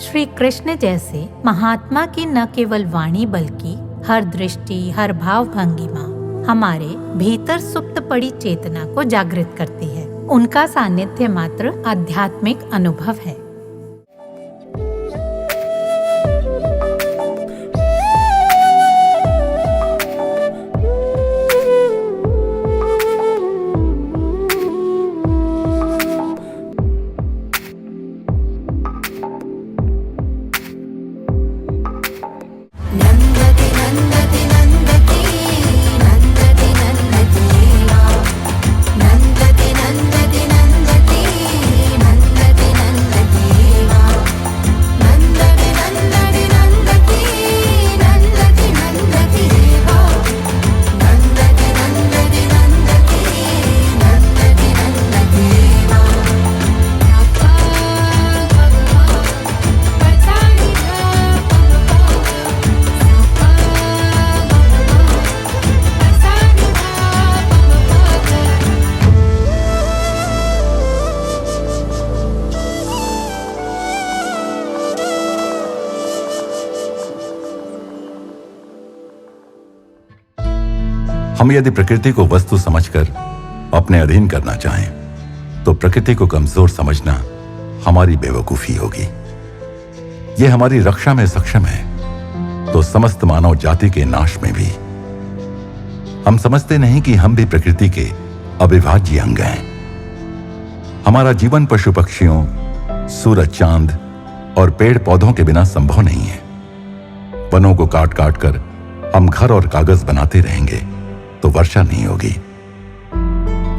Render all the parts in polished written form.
श्री कृष्ण जैसे महात्मा की न केवल वाणी बल्कि हर दृष्टि, हर भाव भंगिमा हमारे भीतर सुप्त पड़ी चेतना को जागृत करती है। उनका सानिध्य मात्र आध्यात्मिक अनुभव है। हम यदि प्रकृति को वस्तु समझकर अपने अधीन करना चाहें तो प्रकृति को कमजोर समझना हमारी बेवकूफी होगी। यह हमारी रक्षा में सक्षम है तो समस्त मानव जाति के नाश में भी। हम समझते नहीं कि हम भी प्रकृति के अविभाज्य अंग हैं। हमारा जीवन पशु पक्षियों, सूरज चांद और पेड़ पौधों के बिना संभव नहीं है। वनों को काट काट कर हम घर और कागज बनाते रहेंगे तो वर्षा नहीं होगी।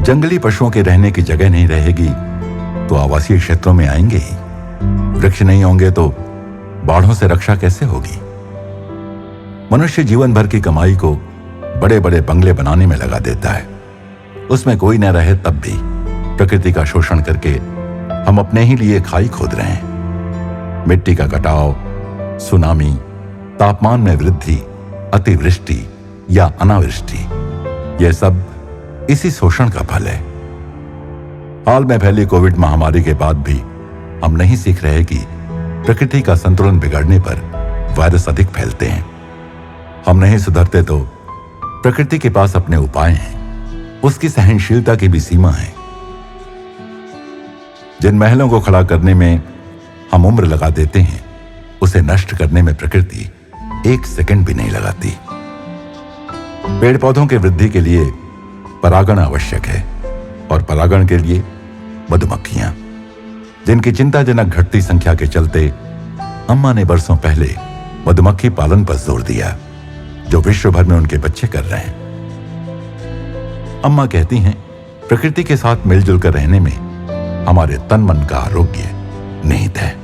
जंगली पशुओं के रहने की जगह नहीं रहेगी तो आवासीय क्षेत्रों में आएंगे ही। वृक्ष नहीं होंगे तो बाढ़ों से रक्षा कैसे होगी। मनुष्य जीवन भर की कमाई को बड़े बड़े बंगले बनाने में लगा देता है। उसमें कोई न रहे तब भी प्रकृति का शोषण करके हम अपने ही लिए खाई खोद रहे हैं। मिट्टी का कटाव, सुनामी, तापमान में वृद्धि, अतिवृष्टि या अनावृष्टि, यह सब इसी शोषण का फल है। हाल में फैली कोविड महामारी के बाद भी हम नहीं सीख रहे कि प्रकृति का संतुलन बिगड़ने पर वायरस अधिक फैलते हैं। हम नहीं सुधरते तो प्रकृति के पास अपने उपाय हैं। उसकी सहनशीलता की भी सीमा है। जिन महलों को खड़ा करने में हम उम्र लगा देते हैं, उसे नष्ट करने में प्रकृति एक सेकंड भी नहीं लगाती। पेड़ पौधों के वृद्धि के लिए परागण आवश्यक है और परागण के लिए मधुमक्खियां, जिनकी चिंताजनक घटती संख्या के चलते अम्मा ने बरसों पहले मधुमक्खी पालन पर जोर दिया, जो विश्व भर में उनके बच्चे कर रहे हैं। अम्मा कहती हैं, प्रकृति के साथ मिलजुल कर रहने में हमारे तन मन का आरोग्य निहित है।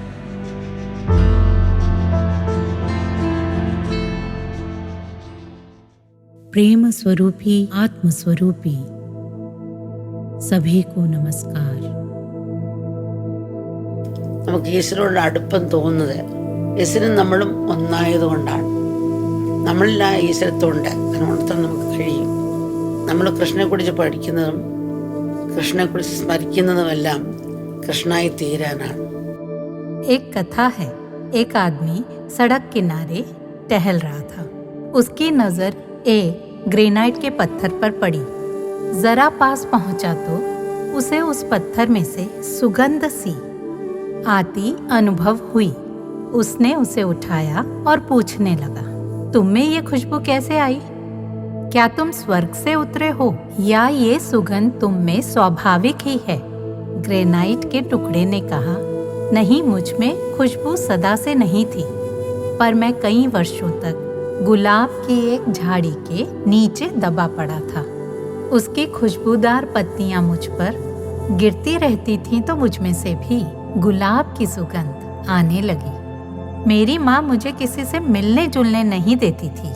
प्रेम स्वरूपी आत्म स्वरूपी सभी को नमस्कार। നമുക്ക് ഈശ്വരനോട് അടുപ്പം തോന്നുന്നത് ഈശ്വരൻ നമ്മളും ഒന്നായതുകൊണ്ടാണ്. നമ്മളിൽ ആ ഈശ്വരത്വമുണ്ട്, അതിനുണർത്താൻ നമുക്ക് കഴിയും. നമ്മൾ കൃഷ്ണനെക്കുറിച്ച് പഠിക്കുന്നതും കൃഷ്ണനെക്കുറിച്ച് സ്മരിക്കുന്നതുമെല്ലാം കൃഷ്ണനായി തീരാനാണ്. एक कथा है। एक आदमी सड़क किनारे टहल रहा था। उसकी नजर एक ग्रेनाइट के पत्थर पर पड़ी। जरा पास पहुंचा तो उसे उस पत्थर में से सुगंध सी आती अनुभव हुई। उसने उसे उठाया और पूछने लगा, तुम में ये खुशबू कैसे आई? क्या तुम स्वर्ग से उतरे हो या ये सुगंध तुम में स्वाभाविक ही है? ग्रेनाइट के टुकड़े ने कहा, नहीं, मुझ में खुशबू सदा से नहीं थी, पर मैं कई वर्षों तक गुलाब की एक झाड़ी के नीचे दबा पड़ा था। उसकी खुशबूदार पत्तियां मुझ पर गिरती रहती थीं तो मुझ में से भी गुलाब की सुगंध आने लगी। मेरी माँ मुझे किसी से मिलने जुलने नहीं देती थी।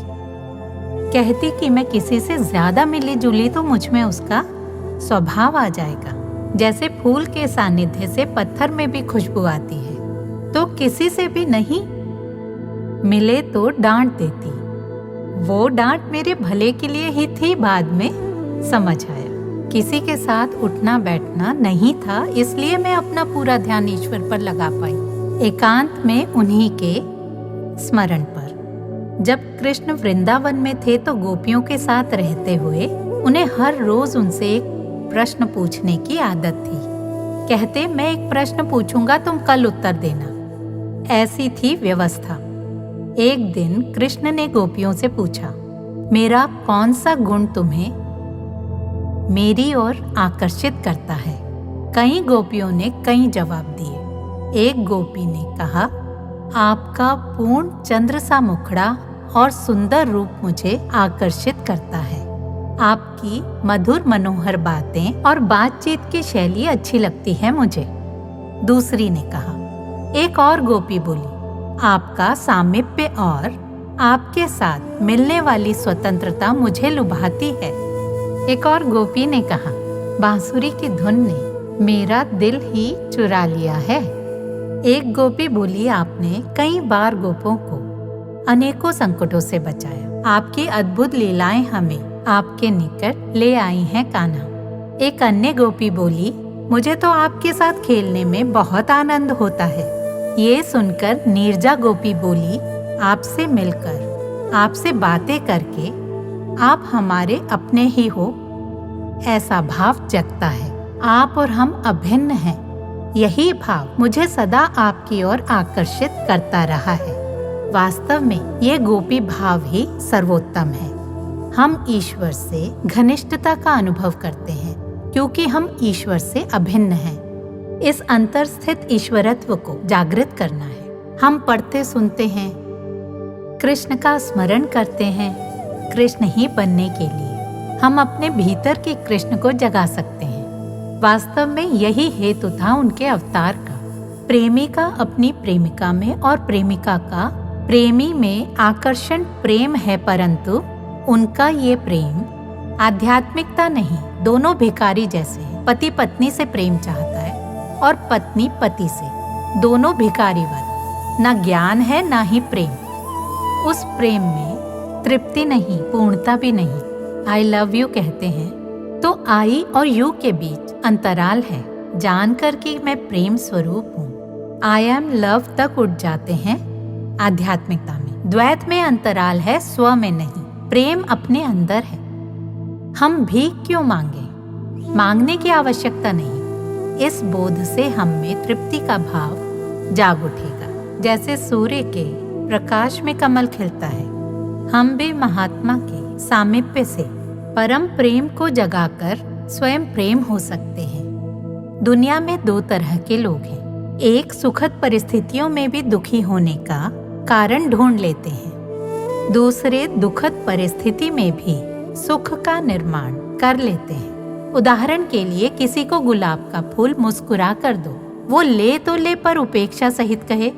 कहती कि मैं किसी से ज्यादा मिली जुली तो मुझ में उसका स्वभाव आ जाएगा। जैसे फूल के सानिध्य से पत्थर में भी खुशबू आती है, तो किसी से भी नहीं मिले तो डांट देती। वो डांट मेरे भले के लिए ही थी, बाद में समझ आया। किसी के साथ उठना बैठना नहीं था, इसलिए मैं अपना पूरा ध्यान ईश्वर पर लगा पाई। एकांत में उन्हीं के स्मरण पर। जब कृष्ण वृंदावन में थे तो गोपियों के साथ रहते हुए उन्हें हर रोज उनसे एक प्रश्न पूछने की आदत थी। कहते, मैं एक प्रश्न पूछूंगा, तुम कल उत्तर देना। ऐसी थी व्यवस्था। एक दिन कृष्ण ने गोपियों से पूछा, मेरा कौन सा गुण तुम्हें मेरी ओर आकर्षित करता है? कई गोपियों ने कई जवाब दिए। एक गोपी ने कहा, आपका पूर्ण चंद्र सा मुखड़ा और सुंदर रूप मुझे आकर्षित करता है। आपकी मधुर मनोहर बातें और बातचीत की शैली अच्छी लगती है मुझे। दूसरी ने कहा। एक और गोपी बोली, आपका सामीप्य और आपके साथ मिलने वाली स्वतंत्रता मुझे लुभाती है। एक और गोपी ने कहा, बांसुरी की धुन ने मेरा दिल ही चुरा लिया है। एक गोपी बोली, आपने कई बार गोपों को अनेकों संकटों से बचाया। आपकी अद्भुत लीलाएं हमें आपके निकट ले आई हैं कान्हा। एक अन्य गोपी बोली, मुझे तो आपके साथ खेलने में बहुत आनंद होता है। ये सुनकर नीरजा गोपी बोली, आपसे मिलकर, आपसे बातें करके आप हमारे अपने ही हो, ऐसा भाव जगता है। आप और हम अभिन्न हैं। यही भाव मुझे सदा आपकी ओर आकर्षित करता रहा है। वास्तव में ये गोपी भाव ही सर्वोत्तम है। हम ईश्वर से घनिष्ठता का अनुभव करते हैं क्योंकि हम ईश्वर से अभिन्न हैं। इस अंतर स्थित ईश्वरत्व को जागृत करना है। हम पढ़ते सुनते हैं, कृष्ण का स्मरण करते हैं। कृष्ण ही बनने के लिए हम अपने भीतर के कृष्ण को जगा सकते हैं। वास्तव में यही हेतु था उनके अवतार का। प्रेमिका अपनी प्रेमिका में और प्रेमिका का प्रेमी में आकर्षण प्रेम है, परंतु उनका ये प्रेम आध्यात्मिकता नहीं। दोनों भिखारी जैसे हैं। पति पत्नी से प्रेम चाहता है और पत्नी पति से, दोनों भिखारीवत। न ज्ञान है न ही प्रेम। उस प्रेम में तृप्ति नहीं, पूर्णता भी नहीं। आई लव यू कहते हैं तो आई और यू के बीच अंतराल है। जानकर कि मैं प्रेम स्वरूप हूँ, आई एम लव तक उठ जाते हैं आध्यात्मिकता में। द्वैत में अंतराल है, स्व में नहीं। प्रेम अपने अंदर है। हम भीख क्यों मांगे? मांगने की आवश्यकता नहीं। इस बोध से हम में तृप्ति का भाव जाग उठेगा। जैसे सूर्य के प्रकाश में कमल खिलता है, हम भी महात्मा के सामीप्य से परम प्रेम को जगाकर स्वयं प्रेम हो सकते हैं। दुनिया में दो तरह के लोग हैं। एक सुखद परिस्थितियों में भी दुखी होने का कारण ढूंढ लेते हैं। दूसरे दुखद परिस्थिति में भी सुख का निर्माण कर लेते हैं। उदाहरण के लिए, किसी को गुलाब का फूल मुस्कुरा कर दो, वो ले तो ले पर उपेक्षा सहित कहे,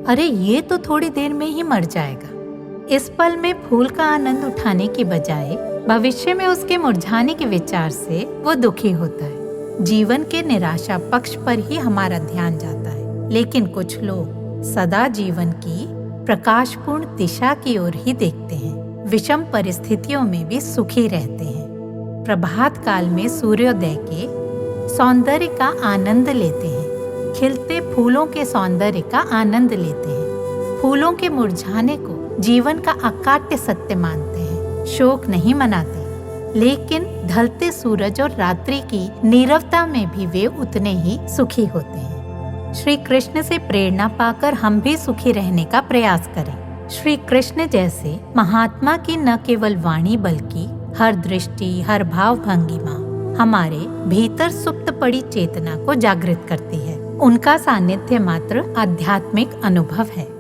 अरे ये तो थोड़ी देर में ही मर जाएगा। इस पल में फूल का आनंद उठाने की बजाय भविष्य में उसके मुरझाने के विचार से वो दुखी होता है। जीवन के निराशा पक्ष पर ही हमारा ध्यान जाता है, लेकिन कुछ लोग सदा जीवन की प्रकाशपूर्ण दिशा की ओर ही देखते हैं। विषम परिस्थितियों में भी सुखी रहते हैं। प्रभात काल में सूर्योदय के सौंदर्य का आनंद लेते हैं। खिलते फूलों के सौंदर्य का आनंद लेते हैं। फूलों के मुरझाने को जीवन का अकाट्य सत्य मानते हैं। शोक नहीं मनाते, लेकिन ढलते सूरज और रात्रि की नीरवता में भी वे उतने ही सुखी होते हैं। श्री कृष्ण से प्रेरणा पाकर हम भी सुखी रहने का प्रयास करें। श्री कृष्ण जैसे महात्मा की न केवल वाणी बल्कि हर दृष्टि, हर भाव भंगिमा हमारे भीतर सुप्त पड़ी चेतना को जागृत करती है। उनका सानिध्य मात्र आध्यात्मिक अनुभव है।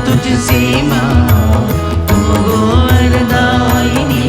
तुझसे मां तू वरदायिनी,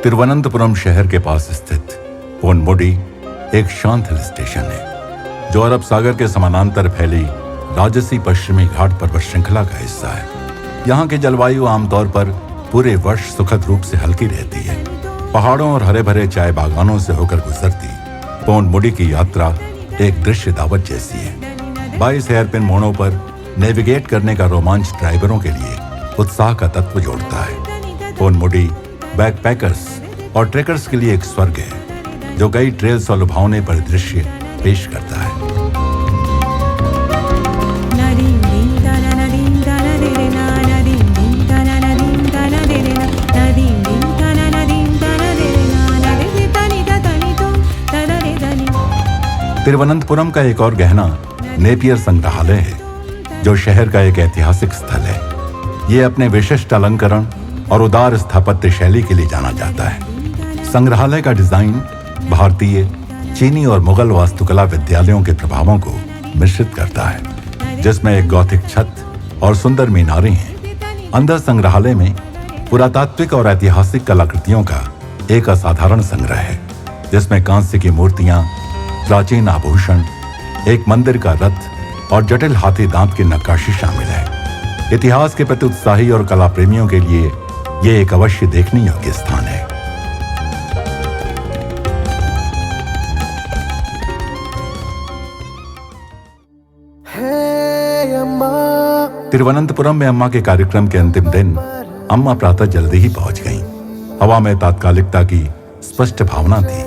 तिरुवनंतपुरम शहर के पास स्थित पोनमुडी एक शांत हिल स्टेशन है जो अरब सागर के समानांतर फैली राजसी पश्चिमी घाट पर्वत श्रृंखला का हिस्सा है। यहाँ की जलवायु आमतौर पर पूरे वर्ष सुखद रूप से हल्की रहती है। पहाड़ों और हरे भरे चाय बागानों से होकर गुजरती पोनमुडी की यात्रा एक दृश्य दावत जैसी है। 22 हेयरपिन मोड़ों पर नेविगेट करने का रोमांच ड्राइवरों के लिए उत्साह का तत्व जोड़ता है। पोनमुडी बैकपैकर्स और ट्रेकर्स के लिए एक स्वर्ग है जो कई ट्रेल्स और लुभावने परिदृश्य पेश करता है। तिरुवनंतपुरम का एक और गहना नेपियर संग्रहालय है जो शहर का एक ऐतिहासिक स्थल है। ये अपने विशिष्ट अलंकरण और उदार स्थापत्य शैली के लिए जाना जाता है। संग्रहालय का डिजाइन भारतीय, चीनी और मुगल वास्तुकला विद्यालयों के प्रभावों को मिश्रित करता है, जिसमें एक गॉथिक छत और सुंदर मीनारें हैं। अंदर संग्रहालय में पुरातात्विक और ऐतिहासिक कलाकृतियों का एक असाधारण संग्रह है, जिसमें कांस्य की मूर्तियां, प्राचीन आभूषण, एक मंदिर का रथ और जटिल हाथी दांत की नक्काशी शामिल है। इतिहास के प्रति उत्साही और कला प्रेमियों के लिए यह एक अवश्य देखने योग्य स्थान है। तिरुवनंतपुरम में अम्मा के कार्यक्रम के अंतिम दिन अम्मा प्रातः जल्दी ही पहुंच गईं। हवा में तात्कालिकता की स्पष्ट भावना थी,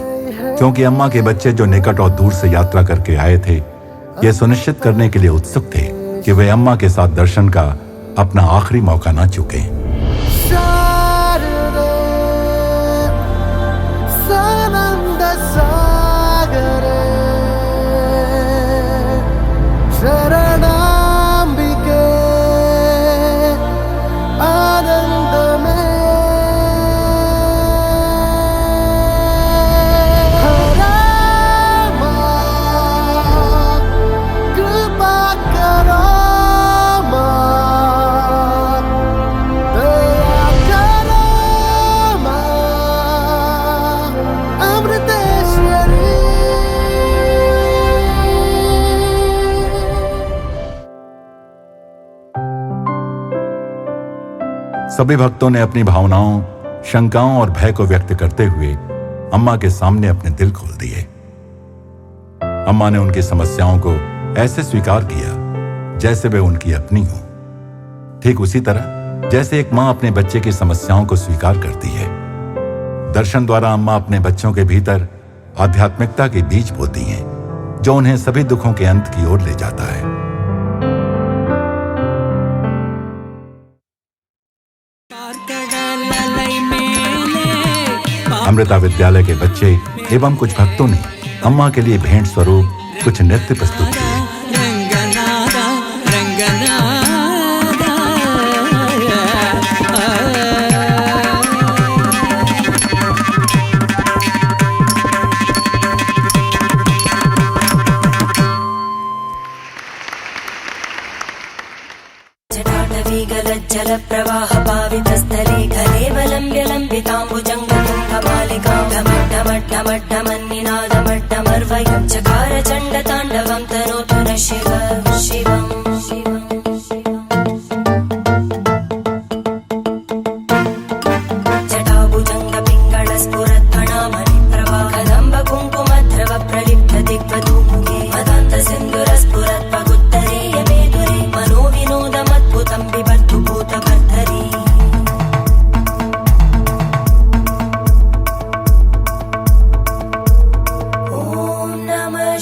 क्योंकि अम्मा के बच्चे जो निकट और दूर से यात्रा करके आए थे, ये सुनिश्चित करने के लिए उत्सुक थे कि वे अम्मा के साथ दर्शन का अपना आखिरी मौका ना चूकें। सभी भक्तों ने अपनी भावनाओं, शंकाओं और भय को व्यक्त करते हुए अम्मा के सामने अपने दिल खोल दिए। अम्मा ने उनकी समस्याओं को ऐसे स्वीकार किया जैसे वे उनकी अपनी हो, ठीक उसी तरह जैसे एक मां अपने बच्चे की समस्याओं को स्वीकार करती है। दर्शन द्वारा अम्मा अपने बच्चों के भीतर आध्यात्मिकता के बीज बोती हैं, जो उन्हें सभी दुखों के अंत की ओर ले जाता है। अमृता विद्यालय के बच्चे एवं कुछ भक्तों ने अम्मा के लिए भेंट स्वरूप कुछ नृत्य प्रस्तुत किए। जल प्रवाह पावित स्थले कलेवलंब्य लंबितांबुजंगतुंगमालिकां ढमढमढमढमन्निनादमड्डमर्वयं चकार चण्डताण्डवं तनोतु न शिव शिवम्। Namah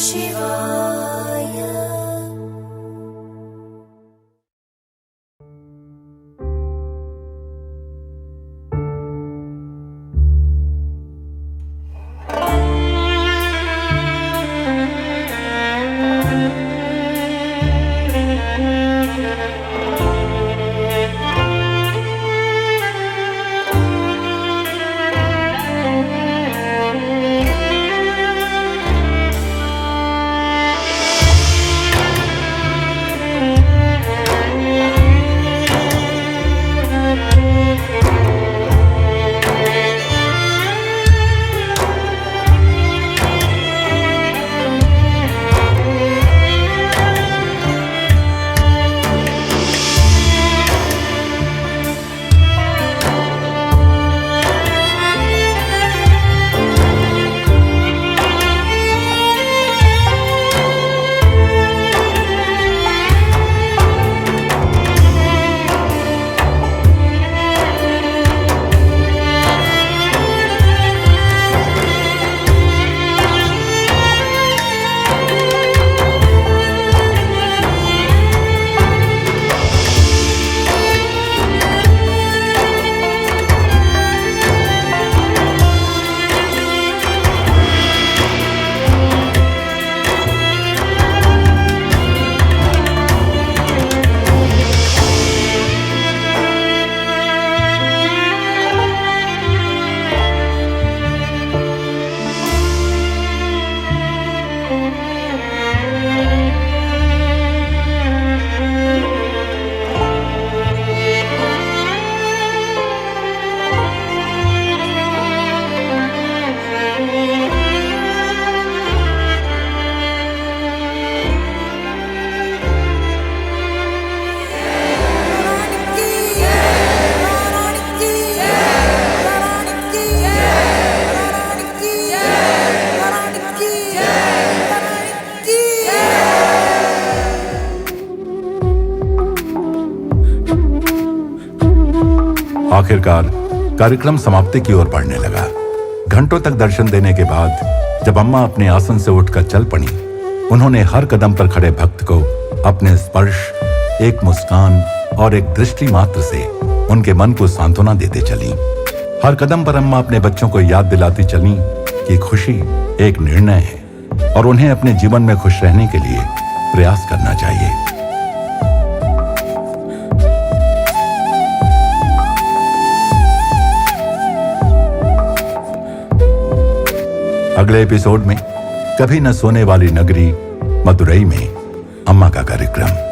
आखिरकार कार्यक्रम समाप्ति की ओर बढ़ने लगा। घंटों तक दर्शन देने के बाद जब अम्मा अपने आसन से उठकर चल पड़ी, उन्होंने हर कदम पर खड़े भक्त को अपने स्पर्श, एक मुस्कान और एक दृष्टि मात्र से उनके मन को सांत्वना देते चली। हर कदम पर अम्मा अपने बच्चों को याद दिलाती चली कि खुशी एक निर्णय है और उन्हें अपने जीवन में खुश रहने के लिए प्रयास करना चाहिए। अगले एपिसोड में कभी न सोने वाली नगरी मदुरई में अम्मा का कार्यक्रम।